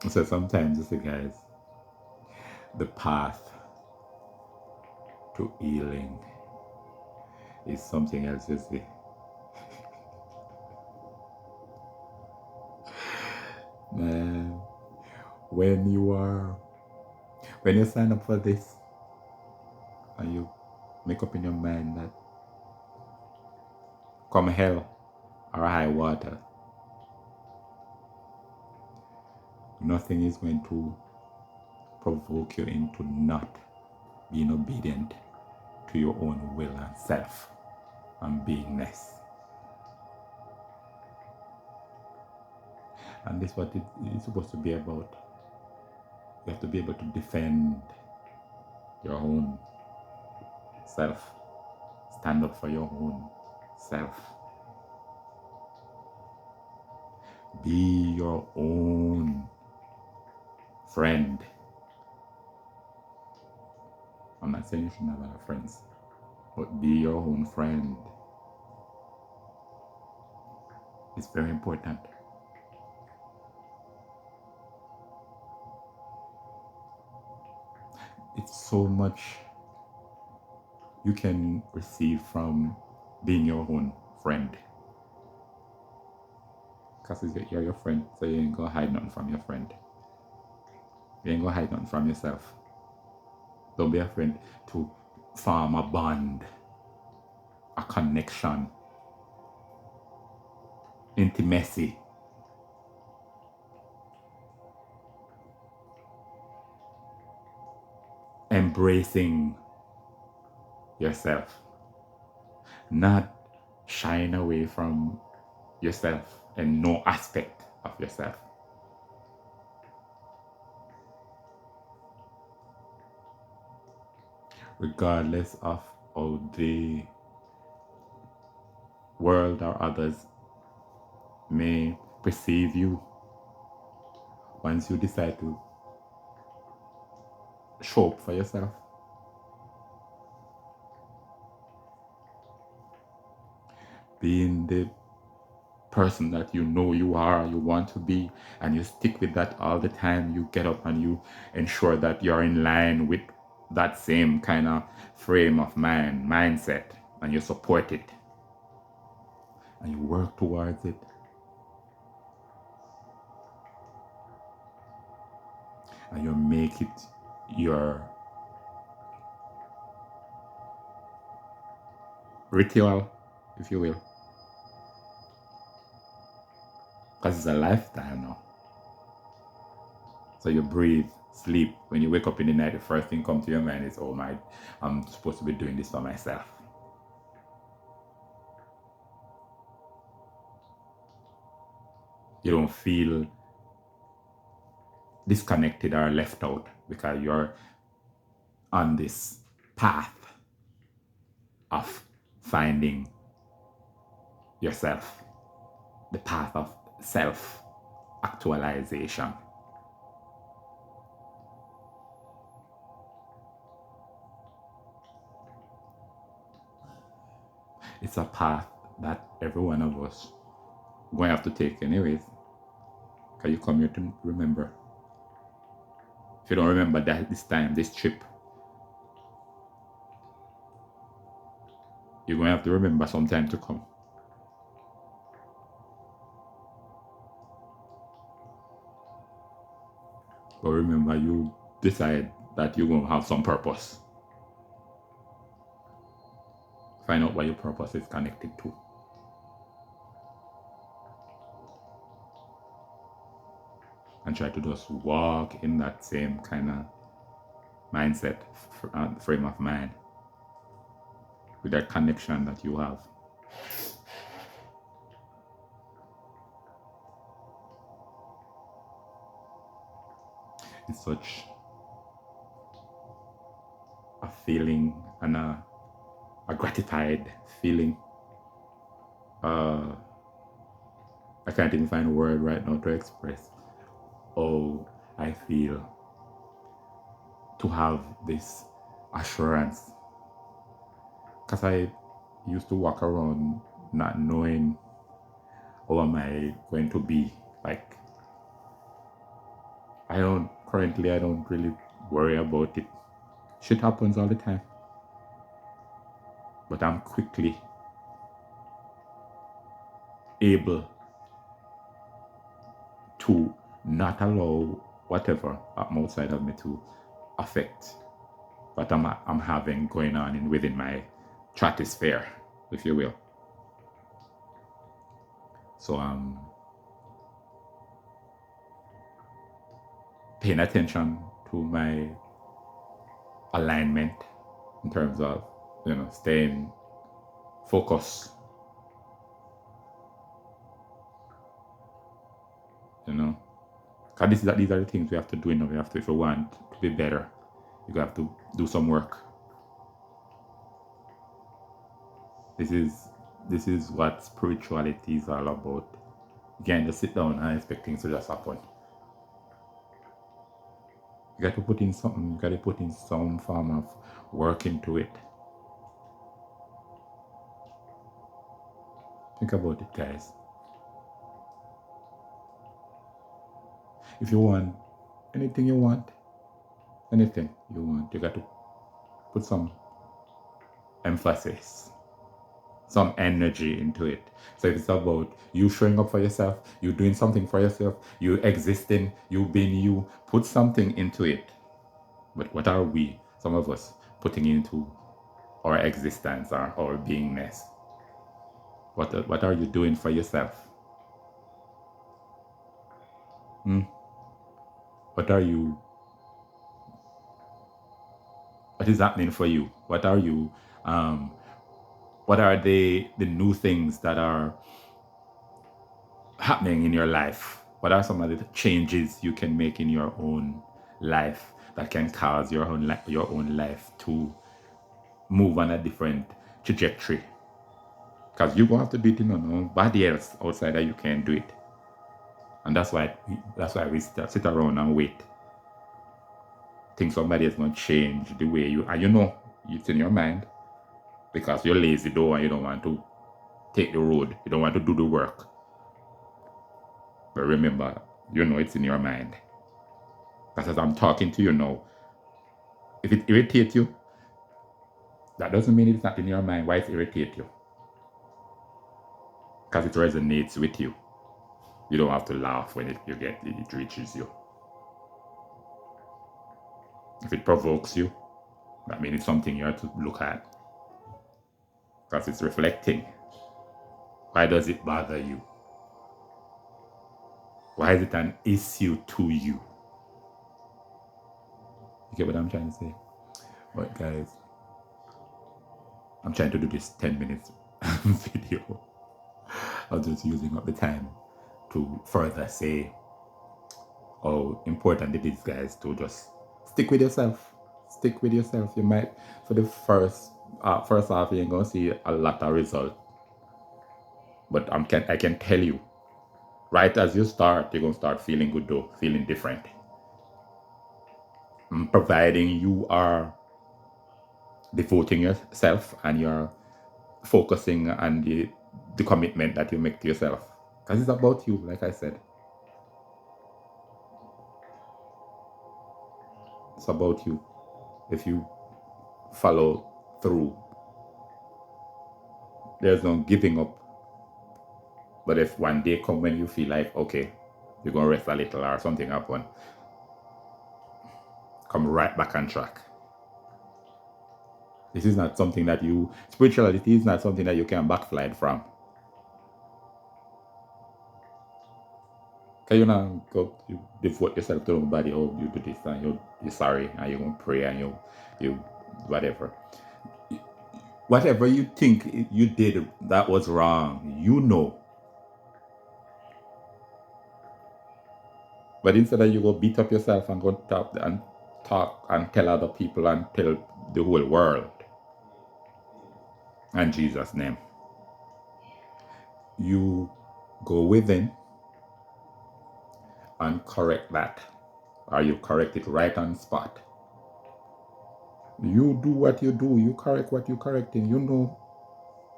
So sometimes you see, guys, the path to healing is something else, you see. Man, when you are, when you sign up for this and you make up in your mind that come hell or high water, nothing is going to provoke you into not being obedient to your own will and self and beingness. And this is what it is supposed to be about. You have to be able to defend your own self, stand up for your own self, be your own friend. I'm not saying you shouldn't have a lot of friends, but be your own friend. It's very important. It's so much you can receive from being your own friend. Because you're your friend, so you ain't gonna hide nothing from your friend. You ain't gonna hide nothing from yourself. Don't be afraid to form a bond, a connection, intimacy. Embracing yourself, not shying away from yourself and no aspect of yourself. Regardless of how the world or others may perceive you, once you decide to show up for yourself, being the person that you know you are, you want to be, and you stick with that all the time, you get up and you ensure that you're in line with that same kind of frame of mindset, and you support it and you work towards it, and you make it your ritual, if you will, because it's a lifestyle now. So you breathe, sleep. When you wake up in the night, the first thing comes to your mind is, oh my, I'm supposed to be doing this for myself. You don't feel disconnected or left out because you're on this path of finding yourself, the path of self actualization. It's a path that every one of us going to have to take anyways, because you come here to remember. If you don't remember that this time, this trip, you're going to have to remember some time to come. But remember, you decide that you're going to have some purpose. Find out what your purpose is connected to. And try to just walk in that same kind of mindset, frame of mind, with that connection that you have. It's such a feeling and a gratified feeling. I can't even find a word right now to express how I feel to have this assurance. Because I used to walk around not knowing how am I going to be, like I don't really worry about it. Shit happens all the time. But I'm quickly able to not allow whatever outside of me to affect what I'm having going on within my stratosphere, if you will. So I'm paying attention to my alignment in terms of, staying focused, because these are the things we have to do. We have to, if we want to be better, you have to do some work. This is what spirituality is all about. You can't just sit down and expect things to just happen. You got to put in something. You got to put in some form of work into it. Think about it, guys. If you want anything you want, you got to put some emphasis, some energy into it. So if it's about you showing up for yourself, you doing something for yourself, you existing, you being you, put something into it. But what are we, some of us, putting into our existence or our beingness? What are you doing for yourself? What is happening for you? What are the new things that are happening in your life? What are some of the changes you can make in your own life that can cause your own life to move on a different trajectory? Because you're going to have to do it, nobody else outside that you can do it. And that's why we sit around and wait. Think somebody is going to change the way and it's in your mind because you're lazy though and you don't want to take the road. You don't want to do the work. But remember, it's in your mind. Because as I'm talking to you now, if it irritates you, that doesn't mean it's not in your mind. Why it irritates you? Because it resonates with you. You don't have to laugh when it reaches you. If it provokes you, that means it's something you have to look at. Because it's reflecting. Why does it bother you? Why is it an issue to you? You get what I'm trying to say? But guys, I'm trying to do this 10 minutes video. I'm just using up the time to further say how important it is, guys, to just stick with yourself. Stick with yourself. You might, for the first half, you ain't gonna see a lot of result. But I can tell you, right as you start, you're gonna start feeling good though, feeling different. Providing you are devoting yourself and you're focusing on the commitment that you make to yourself. Because it's about you, like I said. It's about you. If you follow through, there's no giving up. But if one day come when you feel like, okay, you're going to rest a little or something happen, come right back on track. This is not something that spirituality is not something that you can backslide from. Because you devote yourself to nobody, you do this and you're sorry and you're going to pray and you whatever. Whatever you think you did that was wrong, But instead of you go beat up yourself and go talk and tell other people and tell the whole world, in Jesus' name, you go within and correct that, or you correct it right on spot. You do what you do, you correct what you're correcting. You know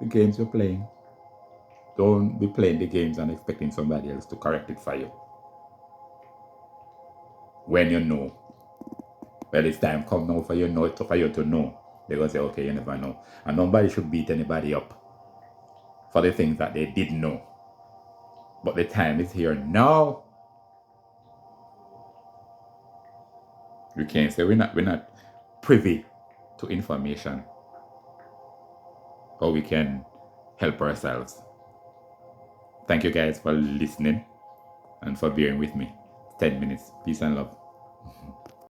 the games you're playing. Don't be playing the games and expecting somebody else to correct it for you. when you know. Well, it's time come now for you know for you to know. They're gonna say, okay, you never know. And nobody should beat anybody up for the things that they did know. But the time is here now. We can't say we're not privy to information, or we can help ourselves. Thank you guys for listening and for bearing with me. 10 minutes. Peace and love.